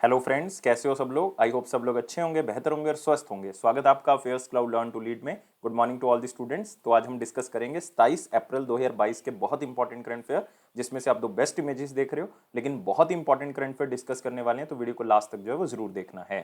Hello friends, कैसे हो सब लोग। आई होप सब लोग अच्छे होंगे, बेहतर होंगे और स्वस्थ होंगे। स्वागत है आपका Fairs Cloud learn to lead में। Good morning to all the students. तो आज हम डिस्कस करेंगे 27 अप्रैल 2022 के बहुत इंपॉर्टेंट करंट फेयर, जिसमें से आप दो बेस्ट इमेजेस देख रहे हो, लेकिन बहुत इंपॉर्टेंट करंट फेयर डिस्कस करने वाले हैं, तो वीडियो को लास्ट तक जो है वो जरूर देखना है।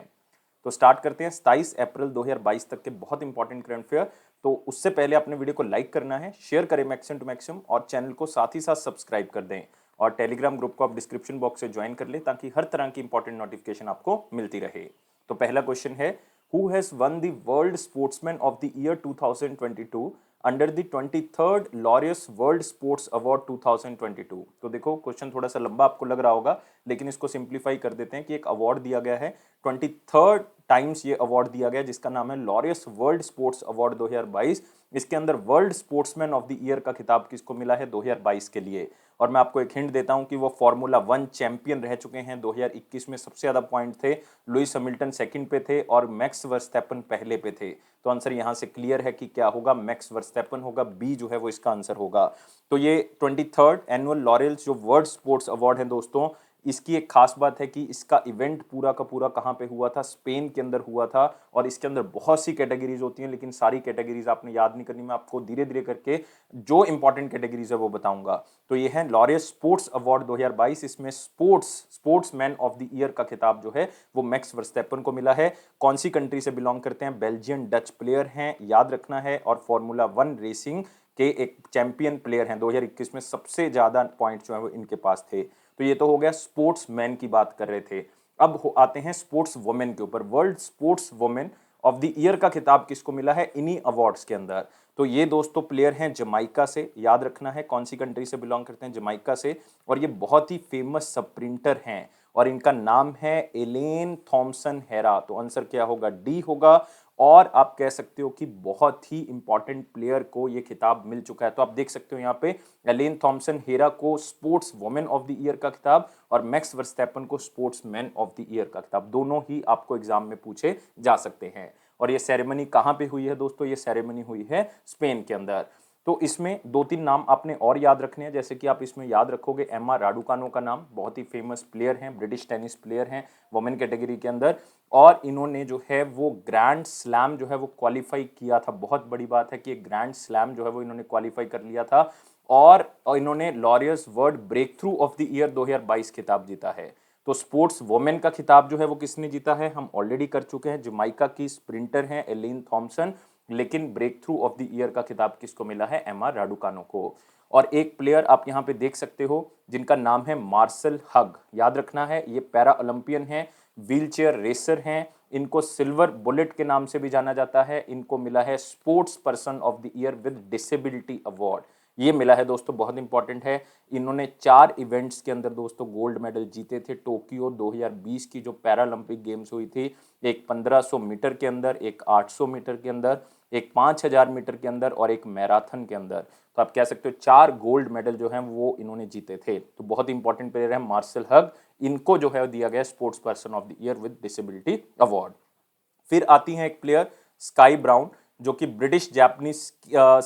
तो स्टार्ट करते हैं 27 अप्रैल 2022 तक के बहुत इंपॉर्टेंट करंट फेयर। तो उससे पहले आपने वीडियो को लाइक करना है, शेयर करें मैक्सिमम टू मैक्सिमम, और चैनल को साथ ही साथ सब्सक्राइब कर दें। और टेलीग्राम ग्रुप को आप डिस्क्रिप्शन बॉक्स से ज्वाइन कर ले, ताकि हर तरह की इंपॉर्टेंट नोटिफिकेशन आपको मिलती रहे। तो पहला क्वेश्चन है, who has one the world sportsman of the year 2022 under the 23rd Laureus world sports award 2022। तो देखो, क्वेश्चन थोड़ा सा लंबा आपको लग रहा होगा, लेकिन इसको सिंप्लीफाई कर देते हैं कि एक अवार्ड दिया गया है, 23rd टाइम्स ये अवार्ड दिया गया, जिसका नाम है लॉरियस वर्ल्ड स्पोर्ट्स अवार्ड 2022। इसके अंदर world sportsman of the year का खिताब किसको मिला है 2022 के लिए। और मैं आपको एक हिंट देता हूं कि वो फार्मूला 1 चैंपियन रह चुके हैं। 2021 में सबसे ज्यादा पॉइंट थे, लुइस हैमिल्टन सेकंड पे थे और मैक्स वर्स्टैपन पहले पे थे। तो आंसर यहां से क्लियर है कि क्या होगा, मैक्स वर्स्टैपन होगा। बी जो है वो इसका आंसर होगा। तो ये 23rd एनुअल लॉरेल्स जो वर्ल्ड स्पोर्ट्स अवार्ड है दोस्तों, इसकी एक खास बात है कि इसका इवेंट पूरा का पूरा कहाँ पे हुआ था, स्पेन के अंदर हुआ था। और इसके अंदर बहुत सी कैटेगरीज होती हैं, लेकिन सारी कैटेगरीज आपने याद नहीं करनी, मैं आपको धीरे धीरे करके जो इंपॉर्टेंट कैटेगरीज है वो बताऊंगा। तो ये है लॉरियस स्पोर्ट्स अवार्ड 2022। इसमें स्पोर्ट्समैन ऑफ द ईयर का खिताब जो है वो मैक्स वर्स्टैपन को मिला है। कौन सी कंट्री से बिलोंग करते हैं, बेल्जियन डच प्लेयर हैं, याद रखना है। और फॉर्मूला 1 रेसिंग के एक चैंपियन प्लेयर हैं। 2021 में सबसे ज्यादा पॉइंट जो है वो इनके पास थे। तो ये तो हो गया स्पोर्ट्स मैन की बात कर रहे थे। अब आते हैं स्पोर्ट्स वुमेन के ऊपर। World sports women of the year का खिताब किसको मिला है इन्हीं अवार्ड्स के अंदर। तो ये दोस्तों प्लेयर हैं जमाइका से, याद रखना है कौन सी कंट्री से बिलोंग करते हैं, जमाइका से। और ये बहुत ही फेमस स्प्रिंटर हैं, और इनका नाम है एलेन थॉमसन हेरा। तो आंसर क्या होगा, डी होगा। और आप कह सकते हो कि बहुत ही इंपॉर्टेंट प्लेयर को ये खिताब मिल चुका है। तो आप देख सकते हो यहाँ पे एलेन थॉमसन हेरा को sports women of the year का खिताब, और मैक्स वर्स्टैपन को sports man of the year का खिताब। दोनों ही आपको एग्जाम में पूछे जा सकते हैं। और ये सेरेमनी कहाँ पे हुई है दोस्तों, ये सेरेमनी हुई है स्पेन के अंदर। तो इसमें दो तीन नाम आपने और याद रखने हैं, जैसे कि आप इसमें याद रखोगे एम्मा राडुकानो का नाम, बहुत ही फेमस प्लेयर हैं, ब्रिटिश टेनिस प्लेयर हैं वुमेन कैटेगरी के अंदर। और इन्होंने जो है वो ग्रैंड स्लैम जो है वो क्वालिफाई किया था। बहुत बड़ी बात है कि एक ग्रैंड स्लैम जो है वो इन्होंने क्वालिफाई कर लिया था। और इन्होंने Laureus world breakthrough of the year 2022 खिताब जीता है। तो स्पोर्ट्स वुमेन का खिताब जो है वो किसने जीता है, हम ऑलरेडी कर चुके हैं, जमाइका की स्प्रिंटर हैं एलेन थॉमसन। लेकिन breakthrough of the year का खिताब किसको मिला है, एमा राडुकानो को। और एक प्लेयर आप यहां पे देख सकते हो जिनका नाम है मार्शल हग, याद रखना है, ये पैरा ओलंपियन है, व्हील चेयर रेसर हैं। इनको सिल्वर बुलेट के नाम से भी जाना जाता है। इनको मिला है sports person of the year with disability award, ये मिला है दोस्तों, बहुत इंपॉर्टेंट है। इन्होंने 4 इवेंट्स के अंदर दोस्तों गोल्ड मेडल जीते थे। टोक्यो 2020 की जो पैरालंपिक गेम्स हुई थी, एक 1500 मीटर के अंदर, एक 800 मीटर के अंदर, एक 5000 मीटर के अंदर और एक मैराथन के अंदर। तो आप कह सकते हो 4 गोल्ड मेडल जो हैं वो इन्होंने जीते थे। तो बहुत इंपॉर्टेंट प्लेयर है मार्शल हग। इनको जो है दिया गया sports person of the year with disability award. फिर आती हैं एक प्लेयर स्काई ब्राउन, जो कि ब्रिटिश जापानीज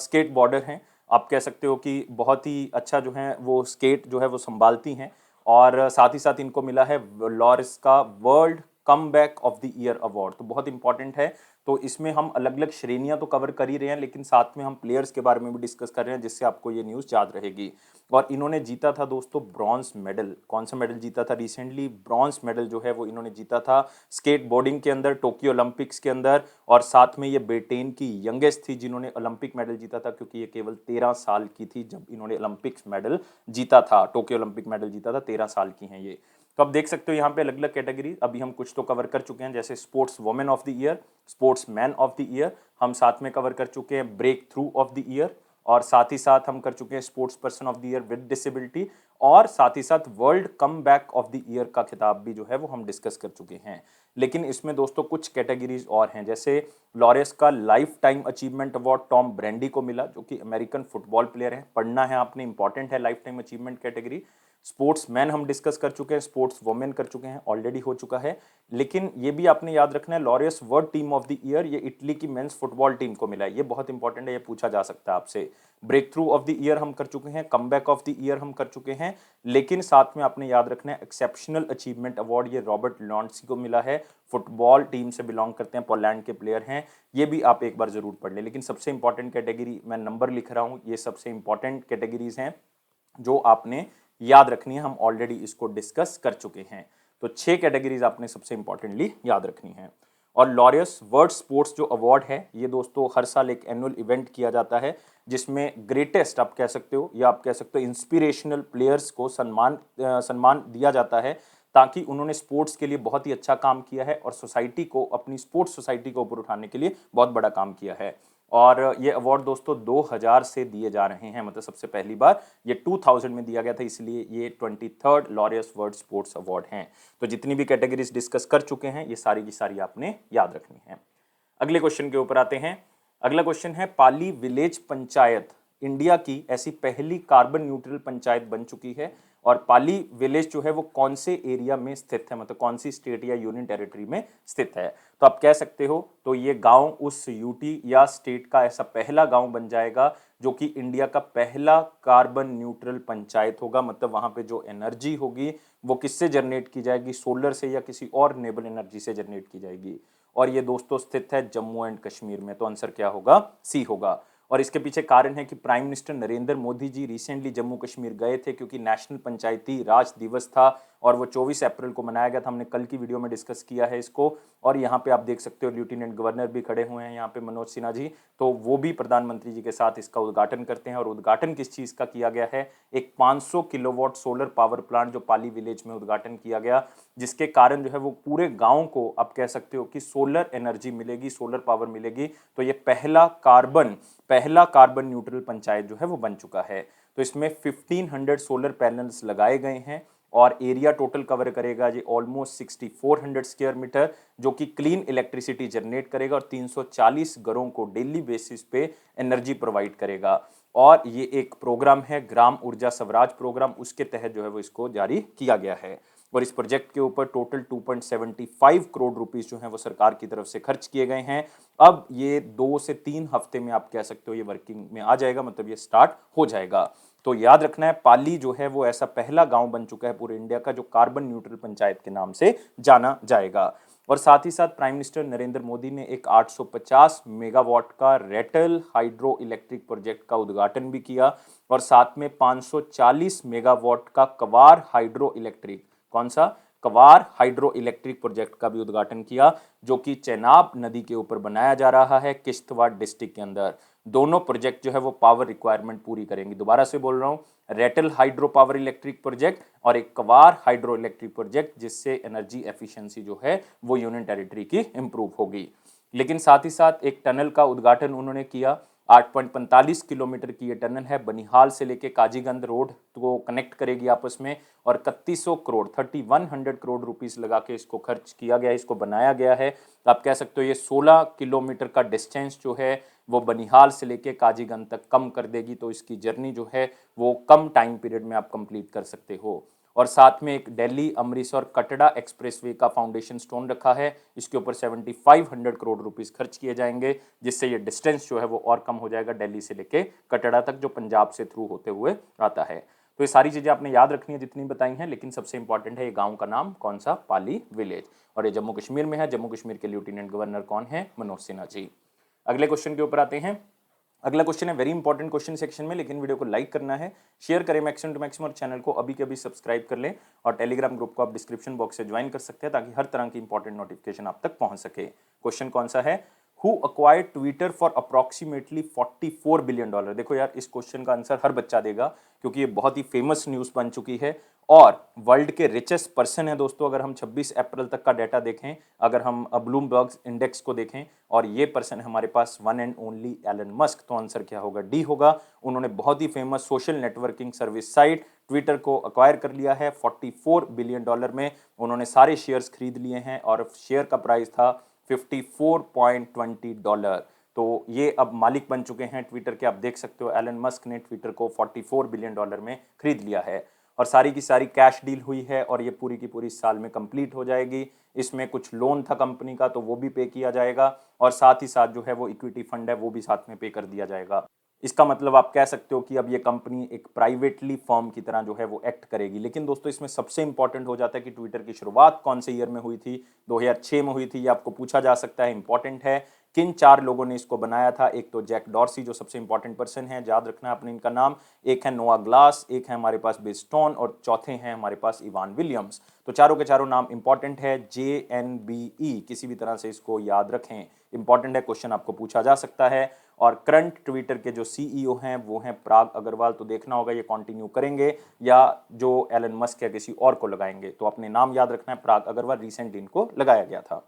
स्केट बॉर्डर हैं। आप कह सकते हो कि बहुत ही अच्छा जो है वो स्केट जो है वो संभालती हैं। और साथ ही साथ इनको मिला है लॉरिस का world comeback of the year award. तो बहुत इंपॉर्टेंट है। तो इसमें हम अलग अलग श्रेणियां तो कवर कर ही रहे हैं, लेकिन साथ में हम प्लेयर्स के बारे में भी डिस्कस कर रहे हैं, जिससे आपको ये न्यूज़ याद रहेगी। और इन्होंने जीता था दोस्तों ब्रॉन्ज मेडल। कौन सा मेडल जीता था रिसेंटली, ब्रॉन्ज मेडल जो है वो इन्होंने जीता था स्केट बोर्डिंग के अंदर, टोक्यो ओलंपिक्स के अंदर। और साथ में ये ब्रिटेन की यंगेस्ट थी जिन्होंने ओलंपिक मेडल जीता था, क्योंकि ये केवल 13 साल की थी जब इन्होंने ओलंपिक्स मेडल जीता था, टोक्यो ओलंपिक मेडल जीता था। 13 साल की हैं ये। तो आप देख सकते हो यहाँ पे अलग अलग कैटेगरी, अभी हम कुछ तो कवर कर चुके हैं, जैसे sports women of the year, sports man of the year हम साथ में कवर कर चुके हैं, breakthrough of the year, और साथ ही साथ हम कर चुके हैं sports person of the year with disability, और साथ ही साथ world comeback of the year का खिताब भी जो है वो हम डिस्कस कर चुके हैं। लेकिन इसमें दोस्तों कुछ कैटेगरीज और हैं, जैसे लॉरेस का life time achievement award Tom Brady को मिला, जो कि अमेरिकन फुटबॉल प्लेयर है। पढ़ना है आपने, इंपॉर्टेंट है life time achievement category. Sports man हम डिस्कस कर चुके हैं, स्पोर्ट्स वुमेन कर चुके हैं, ऑलरेडी हो चुका है। लेकिन ये भी आपने याद रखना है, Laureus world team of the year ये इटली की मेंस फुटबॉल टीम को मिला है। ये बहुत इंपॉर्टेंट है, ये पूछा जा सकता है आपसे। Breakthrough of the year हम कर चुके हैं, कमबैक ऑफ द ईयर हम कर चुके हैं। लेकिन साथ में आपने याद रखना है एक्सेप्शनल अचीवमेंट अवार्ड ये रॉबर्ट लॉन्डसी को मिला है। फुटबॉल टीम से बिलोंग करते हैं, पोलैंड के प्लेयर हैं। ये भी आप एक बार जरूर पढ़ लें। लेकिन सबसे इंपॉर्टेंट कैटेगरी मैं नंबर लिख रहा हूं, ये सबसे इंपॉर्टेंट कैटेगरीज हैं जो आपने याद रखनी है। हम ऑलरेडी इसको डिस्कस कर चुके हैं। तो 6 कैटेगरीज आपने सबसे इंपॉर्टेंटली याद रखनी है। और लॉरियस वर्ल्ड स्पोर्ट्स जो अवार्ड है ये दोस्तों हर साल एक एनुअल इवेंट किया जाता है, जिसमें ग्रेटेस्ट आप कह सकते हो या आप कह सकते हो इंस्पिरेशनल प्लेयर्स को सम्मान दिया जाता है, ताकि उन्होंने स्पोर्ट्स के लिए बहुत ही अच्छा काम किया है और सोसाइटी को, अपनी स्पोर्ट्स सोसाइटी को ऊपर उठाने के लिए बहुत बड़ा काम किया है। और ये अवार्ड दोस्तों 2000 से दिए जा रहे हैं, मतलब सबसे पहली बार ये 2000 में दिया गया था, इसलिए ये 23rd Laureus world sports award हैं। तो जितनी भी कैटेगरीज डिस्कस कर चुके हैं ये सारी की सारी आपने याद रखनी है। अगले क्वेश्चन के ऊपर आते हैं। अगला क्वेश्चन है, पाली विलेज पंचायत इंडिया की ऐसी पहली कार्बन न्यूट्रल पंचायत बन चुकी है। और पाली विलेज जो है वो कौन से एरिया में स्थित है, मतलब कौन सी स्टेट या यूनियन टेरिटरी में स्थित है। तो आप कह सकते हो तो ये गांव उस यूटी या स्टेट का ऐसा पहला गांव बन जाएगा जो कि इंडिया का पहला कार्बन न्यूट्रल पंचायत होगा। मतलब वहां पे जो एनर्जी होगी वो किससे जनरेट की जाएगी, सोलर से या किसी और रिन्यूएबल एनर्जी से जनरेट की जाएगी। और ये दोस्तों स्थित है जम्मू एंड कश्मीर में। तो आंसर क्या होगा, सी होगा। और इसके पीछे कारण है कि prime minister Narendra Modi ji recently Jammu Kashmir गए थे, क्योंकि नेशनल पंचायती राज दिवस था और वो 24 अप्रैल को मनाया गया था। हमने कल की वीडियो में डिस्कस किया है इसको। और यहाँ पे आप देख सकते हो लेफ्टिनेंट गवर्नर भी खड़े हुए हैं यहाँ पे, मनोज सिन्हा जी, तो वो भी प्रधानमंत्री जी के साथ इसका उद्घाटन करते हैं। और उद्घाटन किस चीज का किया गया है, एक 500 किलोवाट सोलर पावर प्लांट जो पाली विलेज में उद्घाटन किया गया, जिसके कारण जो है वो पूरे गांव को आप कह सकते हो कि सोलर एनर्जी मिलेगी, सोलर पावर मिलेगी। तो ये पहला कार्बन न्यूट्रल पंचायत जो है वो बन चुका है। तो इसमें 1500 सोलर पैनल्स लगाए गए हैं और एरिया टोटल कवर करेगा ये ऑलमोस्ट 6400 स्क्वायर मीटर, जो कि क्लीन इलेक्ट्रिसिटी जनरेट करेगा और 340 घरों को डेली बेसिस पे एनर्जी प्रोवाइड करेगा। और ये एक प्रोग्राम है ग्राम ऊर्जा स्वराज प्रोग्राम, उसके तहत जो है वो इसको जारी किया गया है। और इस प्रोजेक्ट के ऊपर टोटल 2.75 करोड़ रुपीस जो है वो सरकार की तरफ से खर्च किए गए हैं। अब ये 2 से 3 हफ्ते में आप कह सकते हो ये वर्किंग में आ जाएगा, मतलब ये स्टार्ट हो जाएगा। तो याद रखना है, पाली जो है वो ऐसा पहला गांव बन चुका है पूरे इंडिया का जो कार्बन न्यूट्रल पंचायत के नाम से जाना जाएगा। और साथ ही साथ प्राइम मिनिस्टर नरेंद्र मोदी ने एक 850 मेगावाट का रेटल हाइड्रो इलेक्ट्रिक प्रोजेक्ट का उद्घाटन भी किया और साथ में 540 मेगावाट का कवार हाइड्रो इलेक्ट्रिक, कौन सा, कवार हाइड्रो इलेक्ट्रिक प्रोजेक्ट का भी उद्घाटन किया, जो कि चेनाब नदी के ऊपर बनाया जा रहा है किश्तवाड़ डिस्ट्रिक्ट के अंदर। दोनों प्रोजेक्ट जो है वो पावर रिक्वायरमेंट पूरी करेंगे। दोबारा से बोल रहा हूं, Ratle hydro power electric project और एक कवार हाइड्रो इलेक्ट्रिक प्रोजेक्ट, जिससे एनर्जी एफिशिएंसी जो है वो यूनियन टेरिटरी की इंप्रूव होगी। लेकिन साथ ही साथ एक टनल का उद्घाटन उन्होंने किया। 8.45 किलोमीटर की ये टनल है, बनिहाल से लेके काजीगंज रोड को कनेक्ट करेगी आपस में। और 3100 करोड़ 3100 करोड़ रुपीस लगा के इसको खर्च किया गया, इसको बनाया गया है। तो आप कह सकते हो ये 16 किलोमीटर का डिस्टेंस जो है वो बनिहाल से लेके काजीगंज तक कम कर देगी। तो इसकी जर्नी जो है वो कम टाइम पीरियड में आप कंप्लीट कर सकते हो। और साथ में एक दिल्ली अमृतसर कटड़ा एक्सप्रेसवे का फाउंडेशन स्टोन रखा है, इसके ऊपर 7500 करोड़ रुपीस खर्च किए जाएंगे, जिससे ये डिस्टेंस जो है वो और कम हो जाएगा दिल्ली से लेके कटड़ा तक, जो पंजाब से थ्रू होते हुए आता है। तो ये सारी चीजें आपने याद रखनी है जितनी बताई हैं। लेकिन सबसे इंपॉर्टेंट है ये गांव का नाम कौन सा, पाली विलेज। और ये जम्मू कश्मीर में है। जम्मू कश्मीर के लेफ्टिनेंट गवर्नर कौन है, मनोज सिन्हा जी। अगले क्वेश्चन के ऊपर आते हैं। अगला क्वेश्चन है वेरी इंपॉर्टेंट क्वेश्चन सेक्शन में, लेकिन वीडियो को लाइक करना है, शेयर करें मैक्सिमम टू मैक्सिमम और चैनल को अभी के अभी सब्सक्राइब कर लें। और टेलीग्राम ग्रुप को आप डिस्क्रिप्शन बॉक्स से ज्वाइन कर सकते हैं ताकि हर तरह की इंपॉर्टेंट नोटिफिकेशन आप तक पहुंच सके। क्वेश्चन कौन सा है, who acquired Twitter for approximately $44 billion. देखो यार, इस क्वेश्चन का आंसर हर बच्चा देगा क्योंकि ये बहुत ही फेमस न्यूज बन चुकी है और वर्ल्ड के रिचेस्ट पर्सन है दोस्तों। अगर हम 26 अप्रैल तक का डाटा देखें, अगर हम ब्लूमबर्ग इंडेक्स को देखें, और ये पर्सन हमारे पास one and only Elon Musk. तो आंसर क्या होगा, डी होगा। उन्होंने बहुत ही famous social networking service site Twitter को अक्वायर कर लिया है $44 बिलियन में। उन्होंने सारे शेयर्स खरीद लिए हैं और शेयर का प्राइस था $54.20। तो ये अब मालिक बन चुके हैं ट्विटर के। आप देख सकते हो एलन मस्क ने ट्विटर को $44 बिलियन में खरीद लिया है। और सारी की सारी कैश डील हुई है और ये पूरी की पूरी साल में कंप्लीट हो जाएगी। इसमें कुछ लोन था कंपनी का तो वो भी पे किया जाएगा और साथ ही साथ जो है वो इक्विटी फंड है वो भी साथ में पे कर दिया जाएगा। इसका मतलब आप कह सकते हो कि अब ये कंपनी एक प्राइवेटली फर्म की तरह जो है वो एक्ट करेगी। लेकिन दोस्तों इसमें सबसे इंपॉर्टेंट हो जाता है कि ट्विटर की शुरुआत कौन से ईयर में हुई थी? 2006 में हुई थी। ये आपको पूछा जा सकता है, इंपॉर्टेंट है। किन 4 लोगों ने इसको बनाया था? एक तो जैक डॉर्सी जो सबसे इंपॉर्टेंट पर्सन है, याद रखना है आपने इनका नाम। एक है नोआ ग्लास, एक है हमारे पास बेस्टोन और चौथे हैं हमारे पास इवान विलियम्स। तो चारों के चारों नाम इंपॉर्टेंट है। JNBE किसी भी तरह से इसको याद रखें, इंपॉर्टेंट है, क्वेश्चन आपको पूछा जा सकता है। और करंट ट्विटर के जो CEO हैं वो हैं पराग अग्रवाल। तो देखना होगा ये कंटिन्यू करेंगे या जो एलन मस्क या किसी और को लगाएंगे। तो अपने नाम याद रखना है, पराग अग्रवाल, रिसेंटली इनको लगाया गया था।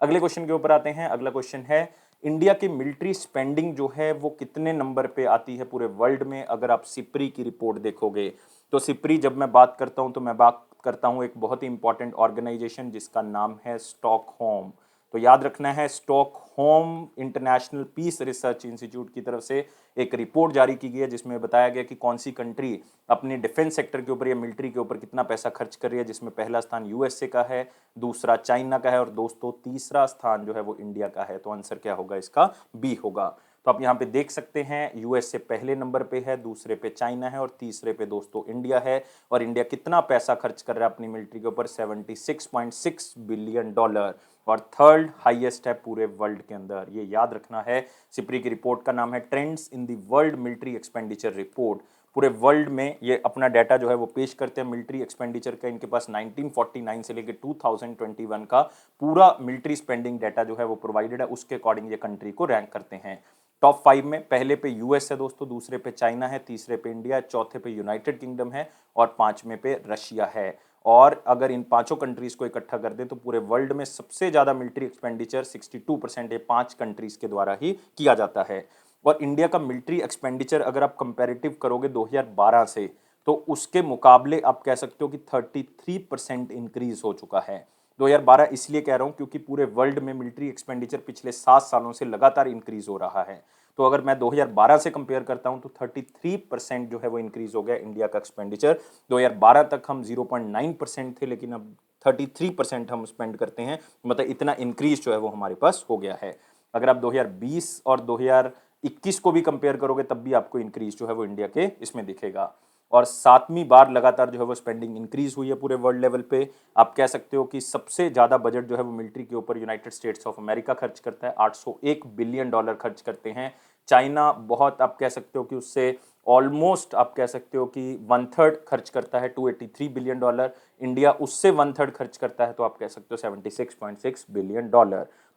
अगले क्वेश्चन के ऊपर आते हैं। अगला क्वेश्चन है इंडिया की मिलिट्री स्पेंडिंग जो है वो कितने नंबर पे आती है पूरे वर्ल्ड में? अगर आप सिप्री की रिपोर्ट देखोगे तो सिप्री जब मैं बात करता हूं तो मैं बात करता हूं एक बहुत ही इंपॉर्टेंट ऑर्गेनाइजेशन जिसका नाम है स्टॉकहोम। तो याद रखना है, Stockholm International Peace Research Institute की तरफ से एक रिपोर्ट जारी की गई है जिसमें बताया गया कि कौन सी कंट्री अपने डिफेंस सेक्टर के ऊपर या मिलिट्री के ऊपर कितना पैसा खर्च कर रही है, जिसमें पहला स्थान USA का है, दूसरा चाइना का है और दोस्तों तीसरा स्थान जो है वो इंडिया का है। तो आंसर क्या होगा इसका? बी होगा। तो आप यहाँ पे देख सकते हैं USA पहले नंबर पे है, दूसरे पे चाइना है और तीसरे पे दोस्तों इंडिया है। और इंडिया कितना पैसा खर्च कर रहा है अपनी मिलिट्री के ऊपर? $76.6 बिलियन और थर्ड हाईएस्ट है पूरे वर्ल्ड के अंदर। ये याद रखना है। सिप्री की रिपोर्ट का नाम है trends in the world military expenditure report. पूरे वर्ल्ड में ये अपना डाटा जो है वो पेश करते हैं मिलिट्री एक्सपेंडिचर का। इनके पास 1949 से लेकर 2021 का पूरा मिलिट्री स्पेंडिंग डाटा जो है वो प्रोवाइडेड है। उसके अकॉर्डिंग ये कंट्री को रैंक करते हैं। टॉप 5 में पहले पे US है दोस्तों, दूसरे पे चाइना है, तीसरे पे इंडिया है, चौथे पे यूनाइटेड किंगडम है और पांचवें पे रशिया है। और अगर इन पांचों कंट्रीज को इकट्ठा कर दें तो पूरे वर्ल्ड में सबसे ज्यादा मिलिट्री एक्सपेंडिचर 62% ये 5 कंट्रीज के द्वारा ही किया जाता है। और इंडिया का मिलिट्री एक्सपेंडिचर अगर आप कंपैरेटिव करोगे 2012 से तो उसके मुकाबले आप कह सकते हो कि 33% इंक्रीज हो चुका है। 2012 इसलिए कह रहा हूं क्योंकि पूरे वर्ल्ड में मिलिट्री एक्सपेंडिचर पिछले 7 सालों से लगातार इंक्रीज हो रहा है। तो अगर मैं 2012 से कंपेयर करता हूं तो 33% जो है वो इंक्रीज हो गया इंडिया का एक्सपेंडिचर। 2012 तक हम 0.9% थे लेकिन अब 33% हम स्पेंड करते हैं। मतलब इतना इंक्रीज जो है वो हमारे पास हो गया है। अगर आप 2020 और 2021 को भी कंपेयर करोगे तब भी आपको इंक्रीज जो है वो इंडिया के इसमें दिखेगा। और 7वीं बार लगातार जो है वो स्पेंडिंग इंक्रीज हुई है पूरे वर्ल्ड लेवल पे। आप कह सकते हो कि सबसे ज्यादा बजट जो है वो मिलिट्री के ऊपर यूनाइटेड स्टेट्स ऑफ अमेरिका खर्च करता है, $801 बिलियन खर्च करते हैं। चाइना बहुत आप कह सकते हो कि उससे ऑलमोस्ट आप कह सकते हो कि 1/3 खर्च करता है, $283 बिलियन। इंडिया उससे 1/3 खर्च करता है तो आप कह सकते हो $76.6 बिलियन।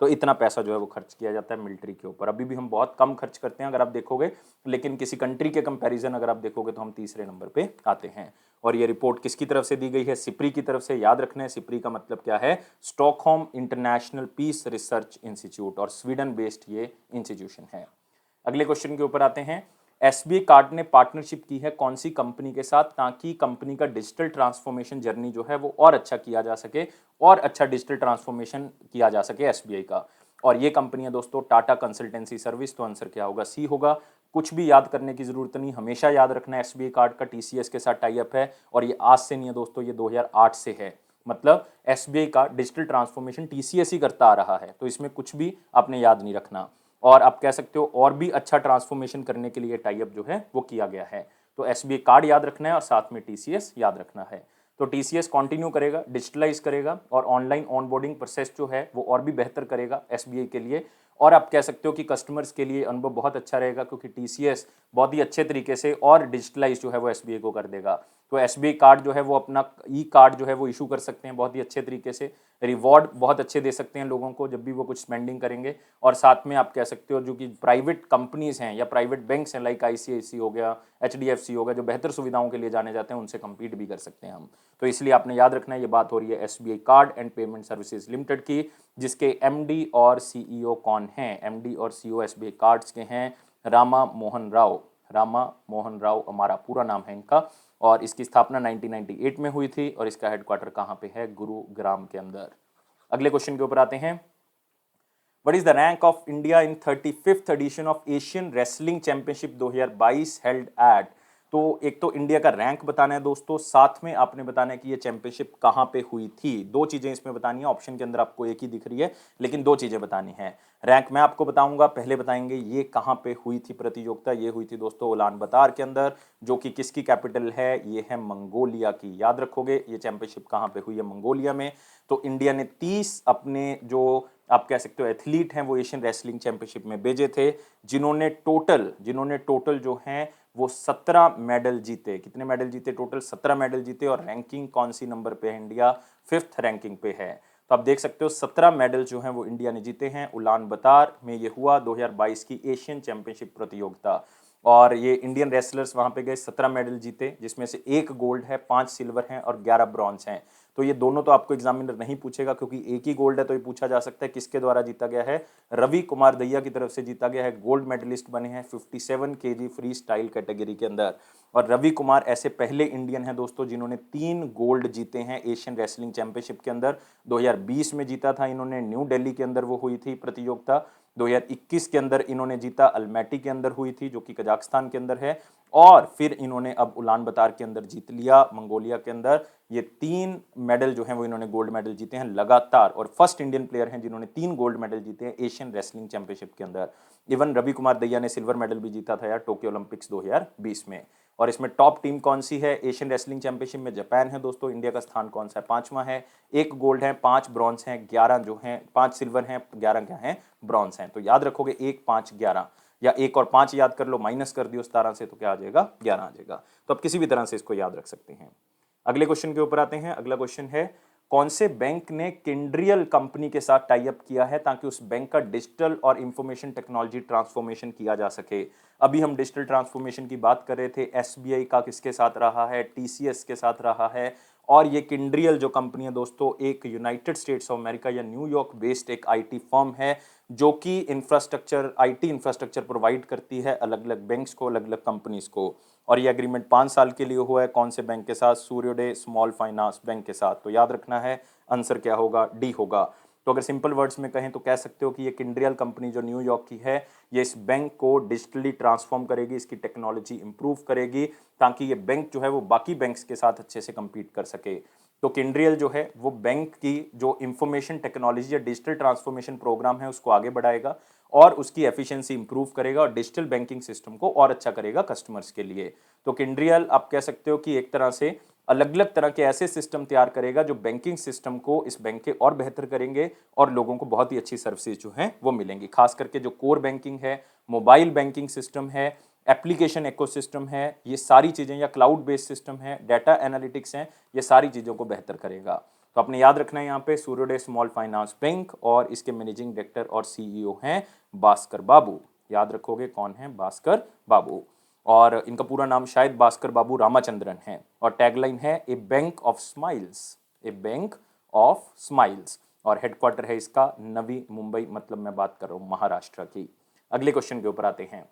तो इतना पैसा जो है वो खर्च किया जाता है मिलिट्री के ऊपर। अभी भी हम बहुत कम खर्च करते हैं अगर आप देखोगे, लेकिन किसी कंट्री के कंपैरिजन अगर आप देखोगे तो हम तीसरे नंबर पे आते हैं। और ये रिपोर्ट किसकी तरफ से दी गई है? सिप्री की तरफ से। याद रखना है सिप्री का मतलब क्या है? Stockholm International Peace Research Institute, और स्वीडन बेस्ड ये इंस्टीट्यूशन है। अगले क्वेश्चन के ऊपर आते हैं। SBI कार्ड ने पार्टनरशिप की है कौन सी कंपनी के साथ ताकि कंपनी का डिजिटल ट्रांसफॉर्मेशन जर्नी जो है वो और अच्छा किया जा सके और अच्छा डिजिटल ट्रांसफॉर्मेशन किया जा सके SBI का। और ये कंपनी है दोस्तों टाटा कंसल्टेंसी सर्विस। तो आंसर क्या होगा? सी होगा। कुछ भी याद करने की जरूरत नहीं, हमेशा याद रखना है SBI कार्ड का TCS के साथ टाई अप है और ये आज से नहीं है दोस्तों, ये 2008 से है। मतलब SBI का डिजिटल ट्रांसफॉर्मेशन TCS ही करता आ रहा है, तो इसमें कुछ भी आपने याद नहीं रखना। और आप कह सकते हो और भी अच्छा ट्रांसफॉर्मेशन करने के लिए टाई अप जो है वो किया गया है। तो SBI कार्ड याद रखना है और साथ में TCS याद रखना है। तो TCS कंटिन्यू करेगा, डिजिटलाइज करेगा और ऑनलाइन ऑनबोर्डिंग प्रोसेस जो है वो और भी बेहतर करेगा SBI के लिए। और आप कह सकते हो कि कस्टमर्स के लिए अनुभव बहुत अच्छा रहेगा क्योंकि TCS बहुत ही अच्छे तरीके से और डिजिटलाइज जो है वो SBI को कर देगा। तो SBI कार्ड जो है वो अपना कार्ड जो है वो इशू कर सकते हैं बहुत ही अच्छे तरीके से। रिवॉर्ड बहुत अच्छे दे सकते हैं लोगों को जब भी वो कुछ स्पेंडिंग करेंगे। और साथ में आप कह सकते हो जो कि प्राइवेट कंपनीज हैं या प्राइवेट बैंक्स हैं लाइक ICICI हो गया, HDFC हो गया, जो बेहतर सुविधाओं के लिए जाने जाते हैं, उनसे कम्पीट भी कर सकते हैं हम। तो इसलिए आपने याद रखना है ये बात हो रही है SBI card and payment services limited की, जिसके MD और CEO कौन हैं? MD और CEO SBI कार्ड्स के हैं रामा मोहन राव। रामा मोहन राव हमारा पूरा नाम है इनका। और इसकी स्थापना 1998 में हुई थी और इसका हेडक्वार्टर कहाँ पे है? गुरुग्राम के अंदर। अगले क्वेश्चन के ऊपर आते हैं। What is the rank of India in 35th edition of Asian Wrestling Championship 2022 held at? तो एक तो इंडिया का रैंक बताना है दोस्तों, साथ में आपने बताना है कि ये चैंपियनशिप कहाँ पे हुई थी। दो चीजें इसमें बतानी है, ऑप्शन के अंदर आपको एक ही दिख रही है लेकिन दो चीजें बतानी है। रैंक मैं आपको बताऊंगा, पहले बताएंगे ये कहाँ पे हुई थी प्रतियोगिता। ये हुई थी दोस्तों उलान बतार के अंदर, जो कि किसकी कैपिटल है, ये है मंगोलिया की। याद रखोगे ये चैंपियनशिप कहाँ पे हुई है, मंगोलिया में। तो इंडिया ने 30 अपने जो आप कह सकते हो एथलीट हैं वो एशियन रेसलिंग चैंपियनशिप में भेजे थे, जिन्होंने टोटल जो हैं वो 17 मेडल जीते। कितने मेडल जीते टोटल, 17 मेडल जीते। और रैंकिंग कौन सी नंबर पे है इंडिया, 5th रैंकिंग पे है। तो आप देख सकते हो 17 मेडल जो हैं वो इंडिया ने जीते हैं। उलान बतार में ये हुआ 2022 की एशियन चैंपियनशिप प्रतियोगिता। और ये इंडियन रेसलर्स वहां पे गए, 17 मेडल जीते, जिसमें से 1 गोल्ड है, 5 सिल्वर हैं और 11 ब्रॉन्ज हैं। तो ये दोनों तो आपको एग्जामिनर नहीं पूछेगा क्योंकि एक ही गोल्ड है, तो ये पूछा जा सकता है किसके द्वारा जीता गया है, रवि कुमार दहिया की तरफ से जीता गया है। गोल्ड मेडलिस्ट बने हैं 57 केजी फ्री स्टाइल कैटेगरी के अंदर। और रवि कुमार ऐसे पहले इंडियन हैं दोस्तों जिन्होंने 3 गोल्ड जीते हैं एशियन रेसलिंग चैंपियनशिप के अंदर। 2020 में जीता था इन्होंने, न्यू दिल्ली के अंदर वो हुई थी प्रतियोगिता। 2021 के अंदर इन्होंने जीता, अल्मेटी के अंदर हुई थी जो कि कजाकिस्तान के अंदर है। और फिर इन्होंने अब उलान बतार के अंदर जीत लिया, मंगोलिया के अंदर। ये 3 मेडल जो हैं वो इन्होंने गोल्ड मेडल जीते हैं लगातार, और फर्स्ट इंडियन प्लेयर हैं जिन्होंने 3 गोल्ड मेडल जीते हैं एशियन रेसलिंग चैंपियनशिप के अंदर। इवन रवि कुमार दहिया ने सिल्वर मेडल भी जीता था यार टोक्यो ओलंपिक्स 2020 में। और इसमें टॉप टीम कौन सी है एशियन रेसलिंग चैंपियनशिप में, जापान है दोस्तों। इंडिया का स्थान कौन सा है, 5वां है। 1 गोल्ड है, 5 ब्रॉन्ज हैं, 11 जो हैं, 5 सिल्वर हैं, 11 क्या हैं, ब्रॉन्ज हैं। तो याद रखोगे 1 5 11, या 1 और 5 याद कर लो, माइनस कर दियो 17 से तो क्या आ जाएगा, 11 आ जाएगा। तो आप किसी भी तरह से इसको याद रख सकते हैं। अगले क्वेश्चन के ऊपर आते हैं। अगला क्वेश्चन है, कौन से बैंक ने किंड्रियल कंपनी के साथ टाई अप किया है ताकि उस बैंक का डिजिटल और इंफॉर्मेशन टेक्नोलॉजी ट्रांसफॉर्मेशन किया जा सके। अभी हम डिजिटल ट्रांसफॉर्मेशन की बात कर रहे थे, एसबीआई का किसके साथ रहा है, टीसीएस के साथ रहा है। और ये किंड्रियल जो कंपनी है दोस्तों, एक यूनाइटेड स्टेट्स ऑफ अमेरिका या न्यूयॉर्क बेस्ड एक आईटी फर्म है जो कि इंफ्रास्ट्रक्चर, आईटी इंफ्रास्ट्रक्चर प्रोवाइड करती है अलग अलग बैंक्स को, अलग अलग कंपनीज को। और ये एग्रीमेंट 5 साल के लिए हुआ है। कौन से बैंक के साथ, सूर्योदय स्मॉल फाइनेंस बैंक के साथ। तो याद रखना है आंसर क्या होगा, डी होगा। तो अगर सिंपल वर्ड्स में कहें तो कह सकते हो कि ये किंड्रियल कंपनी जो न्यूयॉर्क की है, ये इस बैंक को डिजिटली ट्रांसफॉर्म करेगी, इसकी टेक्नोलॉजी इंप्रूव करेगी ताकि ये बैंक जो है वो बाकी बैंक्स के साथ अच्छे से compete कर सके। तो किंड्रियल जो है वो बैंक की जो इंफॉर्मेशन टेक्नोलॉजी या डिजिटल ट्रांसफॉर्मेशन प्रोग्राम है उसको आगे बढ़ाएगा और उसकी एफिशिएंसी इंप्रूव करेगा और डिजिटल बैंकिंग सिस्टम को और अच्छा करेगा कस्टमर्स के लिए। तो किंड्रियल आप कह सकते हो कि एक तरह से अलग अलग तरह के ऐसे सिस्टम तैयार करेगा जो बैंकिंग सिस्टम को इस बैंक के और बेहतर करेंगे और लोगों को बहुत ही अच्छी सर्विसेज जो हैं वो मिलेंगी। खास करके जो कोर बैंकिंग है, मोबाइल बैंकिंग सिस्टम है, एप्लीकेशन इकोसिस्टम है, ये सारी चीज़ें, या क्लाउड बेस्ड सिस्टम है, डाटा एनालिटिक्स हैं, ये सारी चीज़ों को बेहतर करेगा। तो आपने याद रखना है यहाँ पे सूर्योदय स्मॉल फाइनेंस बैंक, और इसके मैनेजिंग डायरेक्टर और सीईओ हैं भास्कर बाबू। याद रखोगे कौन है, भास्कर बाबू। और इनका पूरा नाम शायद भास्कर बाबू रामाचंद्रन है। और टैगलाइन है a bank of smiles, a bank of smiles. और हेडक्वार्टर है इसका नवी मुंबई, मतलब मैं बात कर रहा हूँ महाराष्ट्र की। अगले क्वेश्चन के ऊपर आते हैं।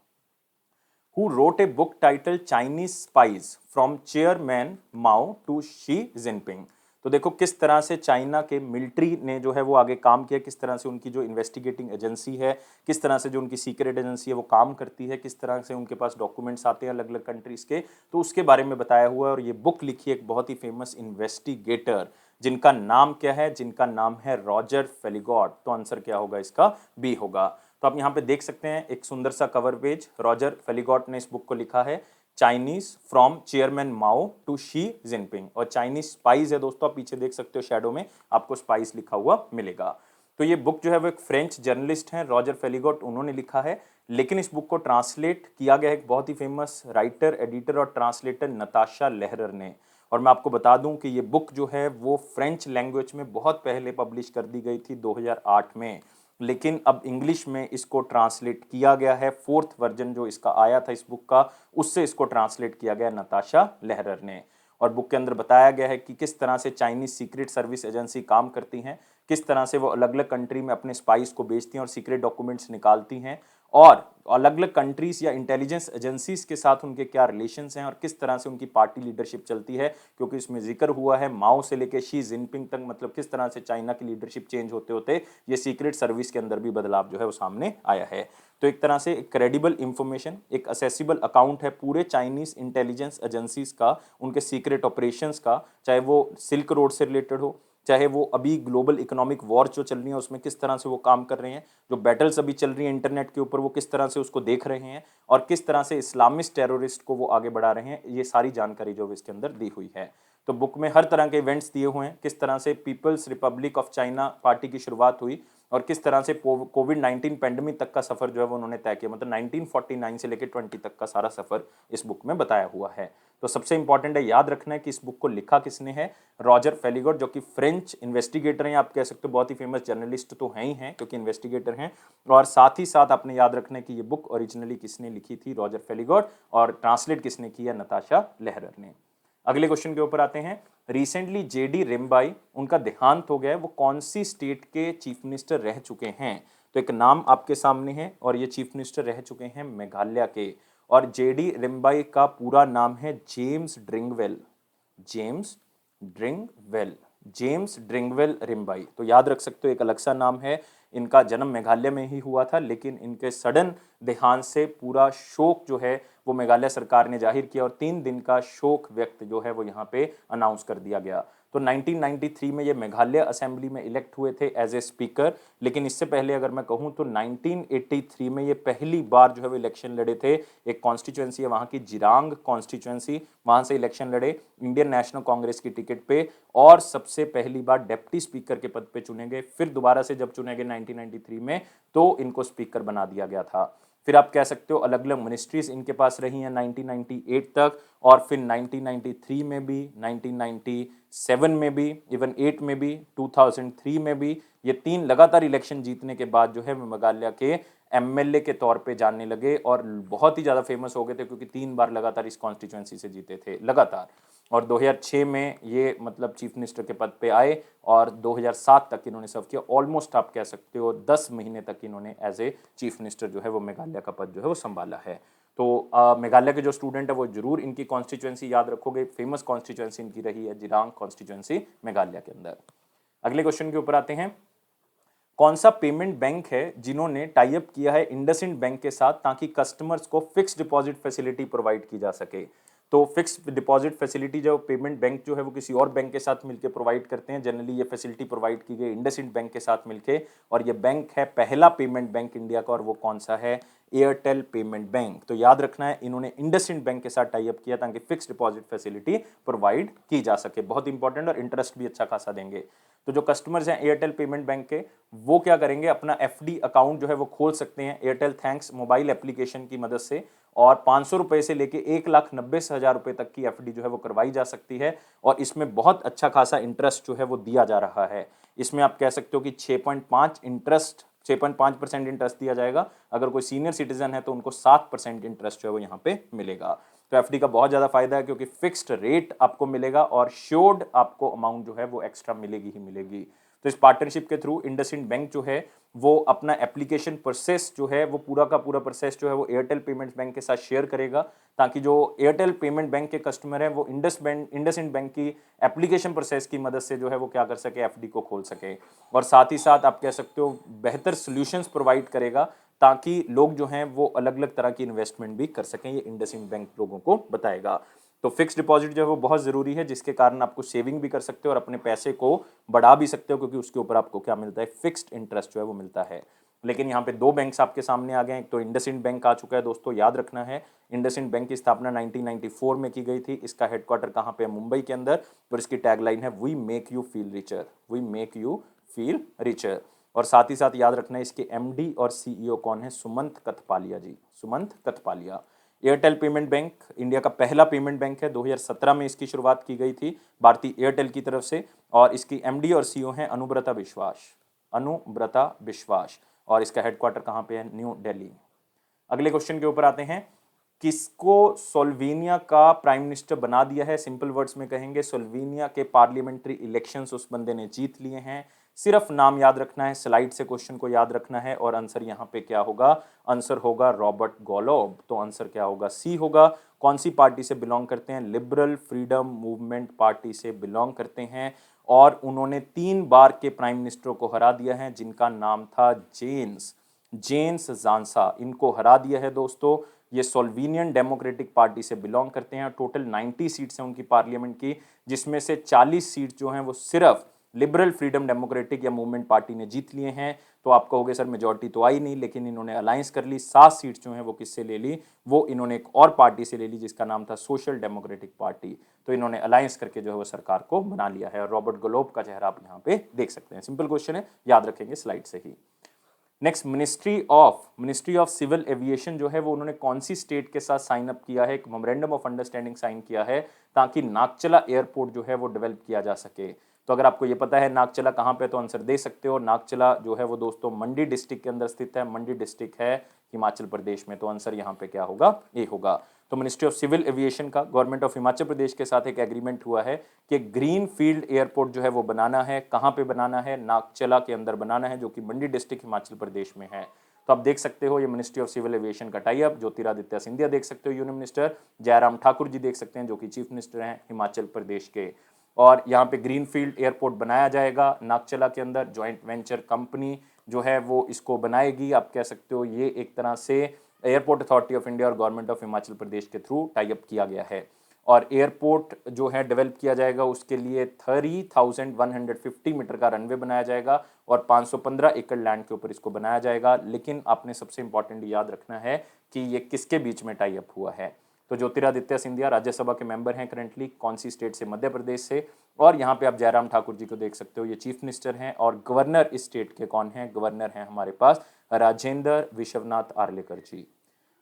Who wrote a book titled Chinese Spies from Chairman Mao to Xi Jinping? तो देखो किस तरह से चाइना के मिलिट्री ने जो है वो आगे काम किया, किस तरह से उनकी जो इन्वेस्टिगेटिंग एजेंसी है, किस तरह से जो उनकी सीक्रेट एजेंसी है वो काम करती है, किस तरह से उनके पास डॉक्यूमेंट्स आते हैं अलग अलग कंट्रीज के, तो उसके बारे में बताया हुआ है। और ये बुक लिखी है एक बहुत ही फेमस इन्वेस्टिगेटर, जिनका नाम क्या है, जिनका नाम है रॉजर फेलिगॉट। तो आंसर क्या होगा इसका, बी होगा। तो आप यहाँ पे देख सकते हैं एक सुंदर सा कवर पेज, रॉजर फेलिगॉट ने इस बुक को लिखा है, Chinese from Chairman Mao to Xi Jinping. और चाइनीज स्पाइस है दोस्तों, आप पीछे देख सकते हो शेडो में आपको स्पाइस लिखा हुआ मिलेगा। तो ये बुक जो है वो एक फ्रेंच जर्नलिस्ट हैं रॉजर फेलिगॉट, उन्होंने लिखा है। लेकिन इस बुक को ट्रांसलेट किया गया है एक बहुत ही फेमस राइटर, एडिटर और ट्रांसलेटर नताशा लेहरर ने। और मैं आपको बता दूं कि ये बुक जो है वो फ्रेंच लैंग्वेज में बहुत पहले पब्लिश कर दी गई थी 2008 में, लेकिन अब इंग्लिश में इसको ट्रांसलेट किया गया है। 4th वर्जन जो इसका आया था इस बुक का, उससे इसको ट्रांसलेट किया गया नताशा लेहरर ने। और बुक के अंदर बताया गया है कि किस तरह से चाइनीज सीक्रेट सर्विस एजेंसी काम करती हैं, किस तरह से वो अलग अलग कंट्री में अपने स्पाइस को बेचती हैं और सीक्रेट डॉक्यूमेंट्स निकालती हैं, और अलग अलग कंट्रीज या इंटेलिजेंस एजेंसीज के साथ उनके क्या रिलेशंस हैं और किस तरह से उनकी पार्टी लीडरशिप चलती है, क्योंकि इसमें जिक्र हुआ है माओ से लेकर शी जिनपिंग तक, मतलब किस तरह से चाइना की लीडरशिप चेंज होते होते ये सीक्रेट सर्विस के अंदर भी बदलाव जो है वो सामने आया है। तो एक तरह से एक क्रेडिबल इंफॉर्मेशन, एक असेसिबल अकाउंट है पूरे चाइनीज इंटेलिजेंस एजेंसीज का, उनके सीक्रेट ऑपरेशंस का, चाहे वो सिल्क रोड से रिलेटेड हो, चाहे वो अभी ग्लोबल इकोनॉमिक वॉर जो चल रही है उसमें किस तरह से वो काम कर रहे हैं, जो बैटल्स अभी चल रही हैं इंटरनेट के ऊपर वो किस तरह से उसको देख रहे हैं, और किस तरह से इस्लामिस्ट टेररिस्ट को वो आगे बढ़ा रहे हैं, ये सारी जानकारी जो इसके अंदर दी हुई है। तो बुक में हर तरह के इवेंट्स दिए हुए हैं, किस तरह से People's Republic of China party की शुरुआत हुई और किस तरह से कोविड-19 पेंडेमिक तक का सफर जो है वो उन्होंने तय किया, मतलब 1949 से लेकर 20 तक का सारा सफर इस बुक में बताया हुआ है। तो सबसे इंपॉर्टेंट है याद रखना है कि इस बुक को लिखा किसने है, रॉजर फेलिगोट, जो कि फ्रेंच इन्वेस्टिगेटर हैं, आप कह सकते हो बहुत ही फेमस जर्नलिस्ट तो हैं ही हैं क्योंकि इन्वेस्टिगेटर हैं, और साथ ही साथ आपने याद रखना है कि ये बुक ओरिजिनली किसने लिखी थी, रॉजर फेलिगोट, और ट्रांसलेट किसने किया, नताशा लेहरर ने। अगले क्वेश्चन के ऊपर आते हैं। रिसेंटली जेडी रिम्बाई, उनका देहांत हो गया है, वो कौन सी स्टेट के चीफ मिनिस्टर रह चुके हैं? तो एक नाम आपके सामने है और ये चीफ मिनिस्टर रह चुके हैं मेघालय के, और जेडी रिम्बाई का पूरा नाम है James Dringwell. James Dringwell, James Dringwell रिम्बाई, तो याद रख सकते हो एक अलग सा नाम है। इनका जन्म मेघालय में ही हुआ था, लेकिन इनके सडन देहांत से पूरा शोक जो है वो मेघालय सरकार ने जाहिर किया और 3 दिन का शोक व्यक्त जो है वो यहाँ पे अनाउंस कर दिया गया। तो 1993 में ये मेघालय असेंबली में इलेक्ट हुए थे एज ए स्पीकर, लेकिन इससे पहले अगर मैं कहूँ तो 1983 में ये पहली बार जो है वो इलेक्शन लड़े थे। एक कॉन्स्टिट्यूंसी है वहाँ की जिरांग कॉन्स्टिट्यूंसी, वहाँ से इलेक्शन लड़े इंडियन नेशनल कांग्रेस की टिकट पे, और सबसे पहली बार डिप्टी स्पीकर के पद पे चुने गए। फिर दोबारा से जब चुने गए 1993 में तो इनको स्पीकर बना दिया गया था। फिर आप कह सकते हो अलग अलग मिनिस्ट्रीज इनके पास रही हैं 1998 तक, और फिर 1993 में भी, 1997 में भी, इवन 8 में भी, 2003 में भी, ये 3 लगातार इलेक्शन जीतने के बाद जो है मेघालय के एमएलए के तौर पे जानने लगे और बहुत ही ज़्यादा फेमस हो गए थे क्योंकि 3 बार लगातार इस कॉन्स्टिट्यूंसी से जीते थे लगातार। और 2006 में ये मतलब चीफ मिनिस्टर के पद पे आए और 2007 तक इन्होंने सर्व किया। ऑलमोस्ट आप कह सकते हो 10 महीने तक इन्होंने एज ए चीफ मिनिस्टर जो है वो मेघालय का पद जो है वो संभाला है। तो मेघालय के जो स्टूडेंट है वो जरूर इनकी कॉन्स्टिट्यूंसी याद रखोगे, फेमस कॉन्स्टिट्यूंसी इनकी रही है जिरांग कॉन्स्टिट्यूंसी मेघालय के अंदर। अगले क्वेश्चन के ऊपर आते हैं। कौन सा पेमेंट बैंक है जिन्होंने टाई अप किया है इंडसइंड बैंक के साथ ताकि कस्टमर्स को फिक्स डिपॉजिट फैसिलिटी प्रोवाइड की जा सके? तो फिक्स डिपॉजिट फैसिलिटी जो पेमेंट बैंक जो है वो किसी और बैंक के साथ मिलकर प्रोवाइड करते हैं। जनरली ये फैसिलिटी प्रोवाइड की गई इंडसइंड बैंक के साथ मिलकर, और ये बैंक है पहला पेमेंट बैंक इंडिया का, और वो कौन सा है? Airtel payment bank. तो याद रखना है इन्होंने इंडसइंड बैंक के साथ टाई अप किया ताकि फिक्स डिपॉजिट फैसिलिटी प्रोवाइड की जा सके। बहुत इंपॉर्टेंट, और इंटरेस्ट भी अच्छा खासा देंगे। तो जो कस्टमर्स हैं एयरटेल पेमेंट बैंक के, वो क्या करेंगे, अपना एफडी अकाउंट जो है वो खोल सकते हैं एयरटेल थैंक्स मोबाइल एप्लीकेशन की मदद से, और 500 रुपए से लेके 1,90,000 रुपए तक की एफडी जो है वो करवाई जा सकती है, और इसमें बहुत अच्छा खासा इंटरेस्ट जो है वो दिया जा रहा है। इसमें आप कह सकते हो कि 6.5% इंटरेस्ट दिया जाएगा। अगर कोई सीनियर सिटीजन है तो उनको 7% इंटरेस्ट जो है वो यहाँ पे मिलेगा। तो एफडी का बहुत ज़्यादा फायदा है क्योंकि फिक्स्ड रेट आपको मिलेगा और श्योर्ड आपको अमाउंट जो है वो एक्स्ट्रा मिलेगी ही मिलेगी। तो इस पार्टनरशिप के थ्रू इंडसइंड बैंक जो है वो अपना एप्लीकेशन प्रोसेस जो है वो पूरा का पूरा प्रोसेस जो है वो एयरटेल पेमेंट्स बैंक के साथ शेयर करेगा, ताकि जो एयरटेल पेमेंट बैंक के कस्टमर है वो इंडसइंड बैंक की एप्लीकेशन प्रोसेस की मदद से जो है वो क्या कर सके, एफडी को खोल सके। और साथ ही साथ आप कह सकते हो बेहतर सोल्यूशंस प्रोवाइड करेगा ताकि लोग जो हैं वो अलग अलग तरह की इन्वेस्टमेंट भी कर सकें। ये इंडसइंड बैंक लोगों को बताएगा। तो फिक्स डिपॉजिट जो है वो बहुत ज़रूरी है, जिसके कारण आपको सेविंग भी कर सकते हो और अपने पैसे को बढ़ा भी सकते हो, क्योंकि उसके ऊपर आपको क्या मिलता है, फिक्स्ड इंटरेस्ट जो है वो मिलता है। लेकिन यहाँ पे 2 बैंक्स आपके सामने आ गए हैं। एक तो इंडसइंड बैंक आ चुका है दोस्तों, याद रखना है इंडसइंड बैंक की स्थापना 1994 में की गई थी। इसका हेडक्वार्टर कहाँ पे है? मुंबई के अंदर। और इसकी टैगलाइन है we make you feel richer, we make you feel richer. और साथ ही साथ याद रखना है इसके एमडी और सीईओ कौन है? Sumant Kathpalia ji, Sumant Kathpalia. Airtel payment bank India का पहला पेमेंट बैंक है। 2017 में इसकी शुरुआत की गई थी भारतीय एयरटेल की तरफ से, और इसकी एमडी और सीईओ हैं अनुब्रता विश्वास, अनुब्रता विश्वास। और इसका हेडक्वार्टर कहाँ पे है? न्यू दिल्ली। अगले क्वेश्चन के ऊपर आते हैं। किसको सोल्वेनिया का प्राइम मिनिस्टर बना दिया है? सिंपल वर्ड्स में कहेंगे, सोल्वेनिया के पार्लियामेंट्री इलेक्शंस उस बंदे ने जीत लिए हैं। सिर्फ नाम याद रखना है, स्लाइड से क्वेश्चन को याद रखना है और आंसर यहाँ पे क्या होगा, आंसर होगा रॉबर्ट गोलोब। तो आंसर क्या होगा, सी होगा। कौन सी पार्टी से बिलोंग करते हैं, लिबरल फ्रीडम मूवमेंट पार्टी से बिलोंग करते हैं और उन्होंने 3 बार के प्राइम मिनिस्टरों को हरा दिया है जिनका नाम था जेम्स जानसा, इनको हरा दिया है दोस्तों। ये सोल्वीनियन डेमोक्रेटिक पार्टी से बिलोंग करते हैं। टोटल 90 सीट्स हैं उनकी पार्लियामेंट की, जिसमें से 40 सीट जो हैं वो सिर्फ लिबरल फ्रीडम डेमोक्रेटिक या मूवमेंट पार्टी ने जीत लिए हैं। तो आप कहोगे सर मेजोरिटी तो आई नहीं, लेकिन इन्होंने अलायंस कर ली। 7 सीट्स जो हैं वो किससे ले ली, वो इन्होंने एक और पार्टी से ले ली जिसका नाम था सोशल डेमोक्रेटिक पार्टी। तो इन्होंने अलायंस करके जो है वो सरकार को बना लिया है और रॉबर्ट गोलोब का चेहरा आप यहाँ पे देख सकते हैं। सिंपल क्वेश्चन है, याद रखेंगे स्लाइड से ही। Next, ministry of civil aviation जो है वो उन्होंने कौन सी स्टेट के साथ साइन अप किया है, एक मेमोरेंडम ऑफ अंडरस्टैंडिंग साइन किया है ताकि नागचला एयरपोर्ट जो है वो डेवलप किया जा सके। तो अगर आपको ये पता है नागचला कहाँ पे तो आंसर दे सकते हो। नागचला जो है वो दोस्तों मंडी डिस्ट्रिक्ट के अंदर स्थित है। मंडी डिस्ट्रिक्ट है हिमाचल प्रदेश में। तो आंसर यहाँ पे क्या होगा, ए होगा। तो मिनिस्ट्री ऑफ सिविल एविएशन का गवर्नमेंट ऑफ हिमाचल प्रदेश के साथ एक एग्रीमेंट हुआ है कि ग्रीन फील्ड एयरपोर्ट जो है वो बनाना है। कहाँ पे बनाना है, नागचला के अंदर बनाना है, जो कि मंडी डिस्ट्रिक्ट हिमाचल प्रदेश में है। तो आप देख सकते हो ये मिनिस्ट्री ऑफ सिविल एविएशन का टाई अप। ज्योतिरादित्य सिंधिया देख सकते हो यूनियन मिनिस्टर, जयराम ठाकुर जी देख सकते हैं जो कि चीफ मिनिस्टर हैं हिमाचल प्रदेश के। और यहाँ पे ग्रीनफील्ड एयरपोर्ट बनाया जाएगा नागचला के अंदर। जॉइंट वेंचर कंपनी जो है वो इसको बनाएगी। आप कह सकते हो ये एक तरह से एयरपोर्ट अथॉरिटी ऑफ इंडिया और गवर्नमेंट ऑफ हिमाचल प्रदेश के थ्रू टाई अप किया गया है। और एयरपोर्ट जो है डेवलप किया जाएगा उसके लिए 30,150 मीटर का रनवे बनाया जाएगा और 515 एकड़ लैंड के ऊपर इसको बनाया जाएगा। लेकिन आपने सबसे इंपॉर्टेंट याद रखना है कि ये किसके बीच में टाई अप हुआ है। तो ज्योतिरादित्य सिंधिया राज्यसभा के मेंबर हैं करंटली, कौन सी स्टेट से, मध्य प्रदेश से। और यहाँ पे आप जयराम ठाकुर जी को देख सकते हो, ये चीफ मिनिस्टर हैं। और गवर्नर इस स्टेट के कौन हैं, गवर्नर हैं हमारे पास राजेंद्र विश्वनाथ आर्लेकर जी।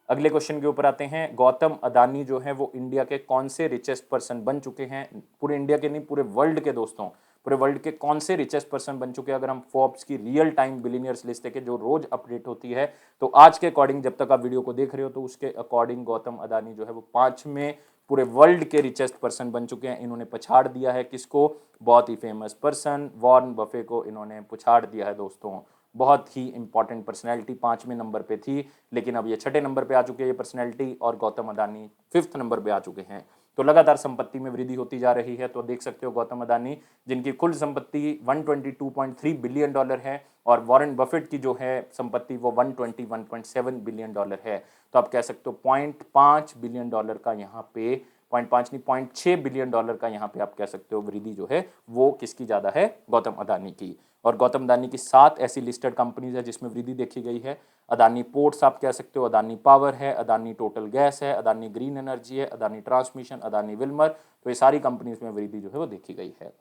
अगले क्वेश्चन के ऊपर आते हैं। गौतम अदानी जो है वो इंडिया के कौन से रिचेस्ट पर्सन बन चुके हैं, पूरे इंडिया के नहीं पूरे वर्ल्ड के दोस्तों, पूरे वर्ल्ड के कौन से रिचेस्ट पर्सन बन चुके हैं। अगर हम फोर्ब्स की रियल टाइम बिलियनियर्स लिस्ट देखें जो रोज अपडेट होती है, तो आज के अकॉर्डिंग जब तक आप वीडियो को देख रहे हो तो उसके अकॉर्डिंग गौतम अदानी जो है वो 5वें पूरे वर्ल्ड के रिचेस्ट पर्सन बन चुके हैं। इन्होंने पछाड़ दिया है किसको, बहुत ही फेमस पर्सन वॉरेन बफे को इन्होंने पछाड़ दिया है दोस्तों। बहुत ही इंपॉर्टेंट पर्सनैलिटी 5वें नंबर पे थी, लेकिन अब ये 6ठे नंबर पे आ चुके हैं ये पर्सनैलिटी, और गौतम अदानी 5th नंबर पे आ चुके हैं। तो लगातार संपत्ति में वृद्धि होती जा रही है। तो देख सकते हो गौतम अदानी जिनकी कुल संपत्ति $122.3 बिलियन है और वॉरेन बफेट की जो है संपत्ति वो $121.7 बिलियन है। तो आप कह सकते हो $0.5 बिलियन का यहाँ पे, 0.5 नहीं $0.6 बिलियन का यहाँ पे आप कह सकते हो वृद्धि जो है वो किसकी ज़्यादा है, गौतम अदानी की। और गौतम अदानी की 7 ऐसी लिस्टेड कंपनीज है जिसमें वृद्धि देखी गई है। अदानी पोर्ट्स आप कह सकते हो, अदानी पावर है, अदानी टोटल गैस है, अदानी ग्रीन एनर्जी है, अदानी ट्रांसमिशन, अदानी विल्मर। तो ये सारी कंपनीज में वृद्धि जो है वो देखी गई है।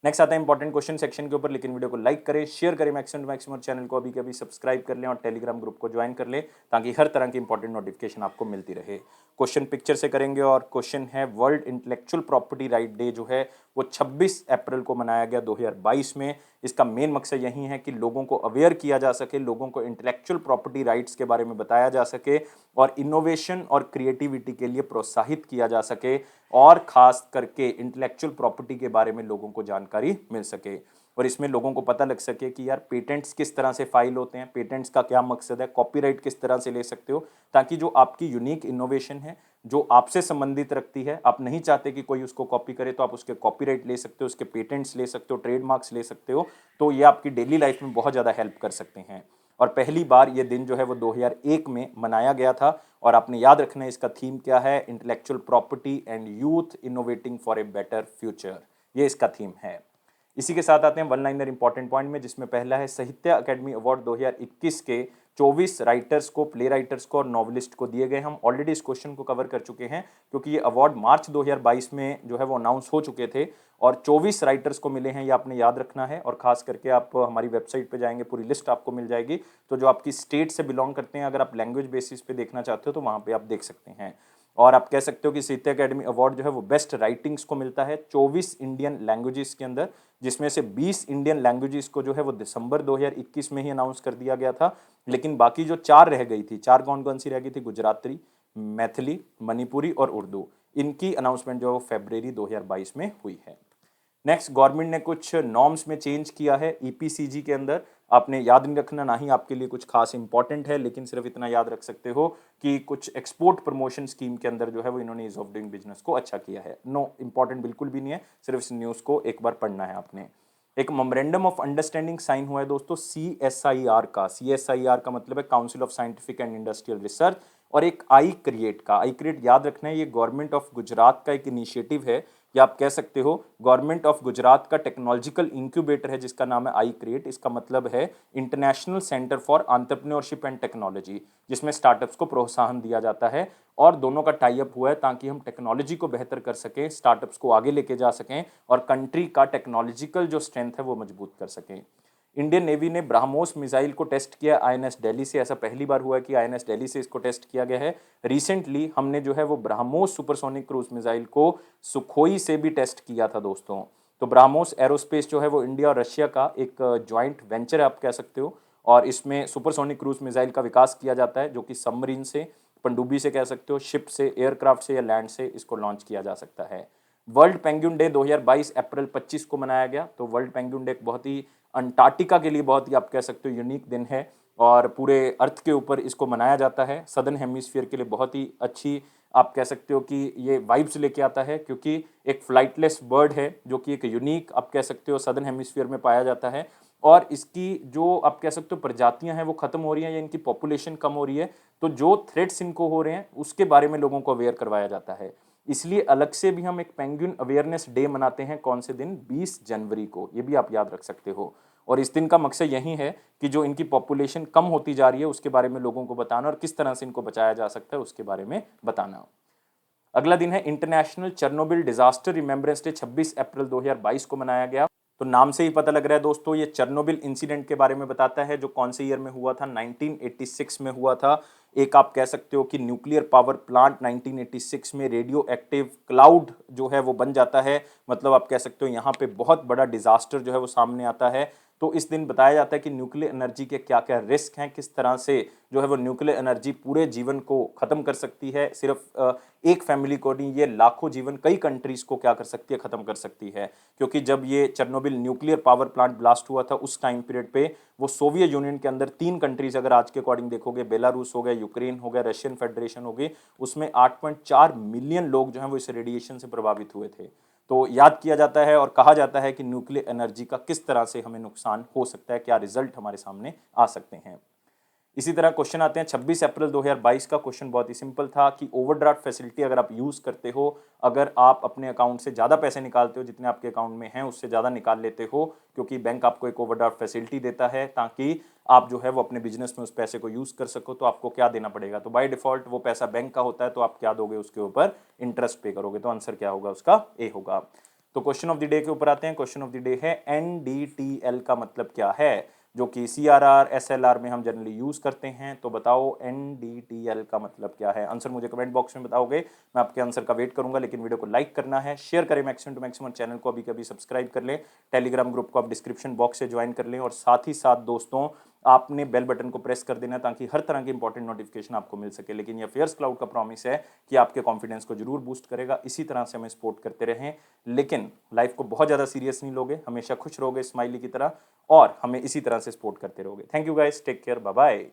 नेक्स्ट आता है इंपॉर्टेंट क्वेश्चन सेक्शन के ऊपर, लेकिन वीडियो को लाइक करें, शेयर करें मैक्सिमम टू मैक्सिमम, चैनल को अभी के अभी सब्सक्राइब कर लें और टेलीग्राम ग्रुप को ज्वाइन कर लें ताकि हर तरह की इंपॉर्टेंट नोटिफिकेशन आपको मिलती रहे। क्वेश्चन पिक्चर से करेंगे और क्वेश्चन है world intellectual property right day जो है वो 26 अप्रैल को मनाया गया 2022 में। इसका मेन मकसद यही है कि लोगों को अवेयर किया जा सके, लोगों को इंटेलेक्चुअल प्रॉपर्टी राइट्स के बारे में बताया जा सके और इनोवेशन और क्रिएटिविटी के लिए प्रोत्साहित किया जा सके और खास करके इंटेलेक्चुअल प्रॉपर्टी के बारे में लोगों को जानकारी मिल सके और इसमें लोगों को पता लग सके कि यार पेटेंट्स किस तरह से फाइल होते हैं, पेटेंट्स का क्या मकसद है, कॉपीराइट किस तरह से ले सकते हो, ताकि जो आपकी यूनिक इनोवेशन है जो आपसे संबंधित रखती है, आप नहीं चाहते कि कोई उसको कॉपी करे, तो आप उसके कॉपीराइट ले सकते हो, उसके पेटेंट्स ले सकते हो, ट्रेडमार्क्स ले सकते हो। तो ये आपकी डेली लाइफ में बहुत ज़्यादा हेल्प कर सकते हैं। और पहली बार ये दिन जो है वो 2001 में मनाया गया था और आपने याद रखना है इसका थीम क्या है, intellectual property and youth innovating for a better future, ये इसका थीम है। इसी के साथ आते हैं वन लाइनर इंपॉर्टेंट पॉइंट में, जिसमें पहला है साहित्य अकेडमी अवार्ड 2021 के 24 राइटर्स को, प्ले राइटर्स को और नॉवलिस्ट को दिए गए। हम ऑलरेडी इस क्वेश्चन को कवर कर चुके हैं क्योंकि ये अवार्ड मार्च 2022 में जो है वो अनाउंस हो चुके थे और 24 राइटर्स को मिले हैं, ये आपने याद रखना है। और खास करके आप हमारी वेबसाइट पे जाएंगे पूरी लिस्ट आपको मिल जाएगी। तो जो आपकी स्टेट से बिलोंग करते हैं, अगर आप लैंग्वेज बेसिस पे देखना चाहते हो तो वहाँ पे आप देख सकते हैं। और आप कह सकते हो कि साहित्य अकेडमी अवार्ड जो है वो बेस्ट राइटिंग्स को मिलता है 24 इंडियन लैंग्वेजेस के अंदर, जिसमें से 20 इंडियन लैंग्वेजेस को जो है वो दिसंबर 2021 में ही अनाउंस कर दिया गया था। लेकिन बाकी जो 4 रह गई थी, 4 कौन कौन सी रह गई थी, गुजराती, मैथिली, मणिपुरी और उर्दू, इनकी अनाउंसमेंट जो फरवरी 2022 में हुई है। नेक्स्ट, गवर्नमेंट ने कुछ नॉर्म्स में चेंज किया है ईपीसीजी के अंदर। आपने याद नहीं रखना, ना ही आपके लिए कुछ खास इंपॉर्टेंट है, लेकिन सिर्फ इतना याद रख सकते हो कि कुछ एक्सपोर्ट प्रमोशन स्कीम के अंदर जो है वो इन्होंने ईज ऑफ डूइंग बिजनेस को अच्छा किया है। नो इंपॉर्टेंट बिल्कुल भी नहीं है, सिर्फ इस न्यूज़ को एक बार पढ़ना है आपने। एक मेमोरेंडम ऑफ अंडरस्टैंडिंग साइन हुआ है दोस्तों सीएसआईआर का। सीएसआईआर का मतलब है council of scientific and industrial research. और एक आई क्रिएट का, आई क्रिएट याद रखना है, ये गवर्नमेंट ऑफ गुजरात का एक इनिशिएटिव है, या आप कह सकते हो गवर्नमेंट ऑफ गुजरात का टेक्नोलॉजिकल इंक्यूबेटर है जिसका नाम है आई क्रिएट। इसका मतलब है international centre for entrepreneurship and technology, जिसमें स्टार्टअप्स को प्रोत्साहन दिया जाता है। और दोनों का टाई अप हुआ है ताकि हम टेक्नोलॉजी को बेहतर कर सकें, स्टार्टअप्स को आगे लेके जा सकें और कंट्री का टेक्नोलॉजिकल जो स्ट्रेंथ है वो मजबूत कर सकें। इंडियन नेवी ने ब्रह्मोस मिसाइल को टेस्ट किया आईएनएस दिल्ली से। ऐसा पहली बार हुआ है कि आईएनएस दिल्ली से इसको टेस्ट किया गया है। रिसेंटली हमने जो है वो ब्रह्मोस सुपरसोनिक क्रूज मिसाइल को सुखोई से भी टेस्ट किया था दोस्तों। तो ब्रह्मोस एरोस्पेस जो है वो इंडिया और रशिया का एक ज्वाइंट वेंचर है, आप कह सकते हो। और इसमें सुपरसोनिक क्रूज मिसाइल का विकास किया जाता है, जो कि सबमरीन से, पनडुब्बी से कह सकते हो, शिप से, एयरक्राफ्ट से या लैंड से इसको लॉन्च किया जा सकता है। वर्ल्ड पेंगुइन डे 2022 अप्रैल 25 को मनाया गया। तो वर्ल्ड पेंगुइन डे एक बहुत ही अंटार्कटिका के लिए बहुत ही आप कह सकते हो यूनिक दिन है, और पूरे अर्थ के ऊपर इसको मनाया जाता है। सदर्न हेमिस्फीयर के लिए बहुत ही अच्छी आप कह सकते हो कि ये वाइब्स लेके आता है, क्योंकि एक फ्लाइटलेस बर्ड है जो कि एक यूनिक आप कह सकते हो सदर्न हेमिस्फीयर में पाया जाता है। और इसकी जो आप कह सकते हो प्रजातियां हैं वो खत्म हो रही हैं या इनकी पॉपुलेशन कम हो रही है। तो जो थ्रेट्स इनको हो रहे हैं उसके बारे में लोगों को अवेयर करवाया जाता है। इसलिए अलग से भी हम एक पेंगुइन अवेयरनेस डे मनाते हैं। कौन से दिन? 20 जनवरी को। ये भी आप याद रख सकते हो। और इस दिन का मकसद यही है कि जो इनकी पॉपुलेशन कम होती जा रही है उसके बारे में लोगों को बताना और किस तरह से इनको बचाया जा सकता है उसके बारे में बताना। अगला दिन है international Chernobyl disaster remembrance day. 26 अप्रैल 2022 को मनाया गया। तो नाम से ही पता लग रहा है दोस्तों, ये चेरनोबिल इंसिडेंट के बारे में बताता है, जो कौन से ईयर में हुआ था? 1986 में हुआ था। एक आप कह सकते हो कि न्यूक्लियर पावर प्लांट 1986 में रेडियो एक्टिव क्लाउड जो है वो बन जाता है। मतलब आप कह सकते हो यहाँ पे बहुत बड़ा डिजास्टर जो है वो सामने आता है। तो इस दिन बताया जाता है कि न्यूक्लियर एनर्जी के क्या क्या रिस्क हैं, किस तरह से जो है वो न्यूक्लियर एनर्जी पूरे जीवन को खत्म कर सकती है। सिर्फ एक फैमिली को नहीं, ये लाखों जीवन, कई कंट्रीज को क्या कर सकती है, खत्म कर सकती है। क्योंकि जब ये Chernobyl nuclear power plant blast हुआ था उस टाइम पीरियड पे वो सोवियत यूनियन के अंदर 3 कंट्रीज, अगर आज के अकॉर्डिंग देखोगे, बेलारूस हो गया, यूक्रेन हो गया, रशियन फेडरेशन हो गई, उसमें 8.4 मिलियन लोग जो हैं वो इस रेडिएशन से प्रभावित हुए थे। तो याद किया जाता है और कहा जाता है कि न्यूक्लियर एनर्जी का किस तरह से हमें नुकसान हो सकता है, क्या रिजल्ट हमारे सामने आ सकते हैं। इसी तरह क्वेश्चन आते हैं 26 अप्रैल 2022 का। क्वेश्चन बहुत ही सिंपल था कि ओवरड्राफ्ट फैसिलिटी अगर आप यूज़ करते हो, अगर आप अपने अकाउंट से ज़्यादा पैसे निकालते हो, जितने आपके अकाउंट में हैं उससे ज़्यादा निकाल लेते हो, क्योंकि बैंक आपको एक ओवरड्राफ्ट फैसिलिटी देता है ताकि आप जो है वो अपने बिजनेस में उस पैसे को यूज़ कर सको, तो आपको क्या देना पड़ेगा? तो बाय डिफॉल्ट वो पैसा बैंक का होता है, तो आप क्या दोगे? उसके ऊपर इंटरेस्ट पे करोगे। तो आंसर क्या होगा उसका? ए होगा। तो क्वेश्चन ऑफ द डे के ऊपर आते हैं। क्वेश्चन ऑफ द डे है एनडीटीएल का मतलब क्या है, जो कि सीआरआर एसएलआर में हम जनरली यूज करते हैं। तो बताओ एनडीटीएल का मतलब क्या है? आंसर मुझे कमेंट बॉक्स में बताओगे, मैं आपके आंसर का वेट करूंगा। लेकिन वीडियो को लाइक करना है, शेयर करें मैक्सिमम टू मैक्सिमम, चैनल को अभी कभी सब्सक्राइब कर लें, टेलीग्राम ग्रुप को आप डिस्क्रिप्शन बॉक्स से ज्वाइन कर लें, और साथ ही साथ दोस्तों आपने बेल बटन को प्रेस कर देना ताकि हर तरह की इंपॉर्टेंट नोटिफिकेशन आपको मिल सके। लेकिन यह फेयर्स क्लाउड का प्रॉमिस है कि आपके कॉन्फिडेंस को जरूर बूस्ट करेगा। इसी तरह से हमें सपोर्ट करते रहें, लेकिन लाइफ को बहुत ज़्यादा सीरियस नहीं लोगे, हमेशा खुश रहोगे स्माइली की तरह, और हमें इसी तरह से सपोर्ट करते रहोगे। Thank you guys, take care, bye bye.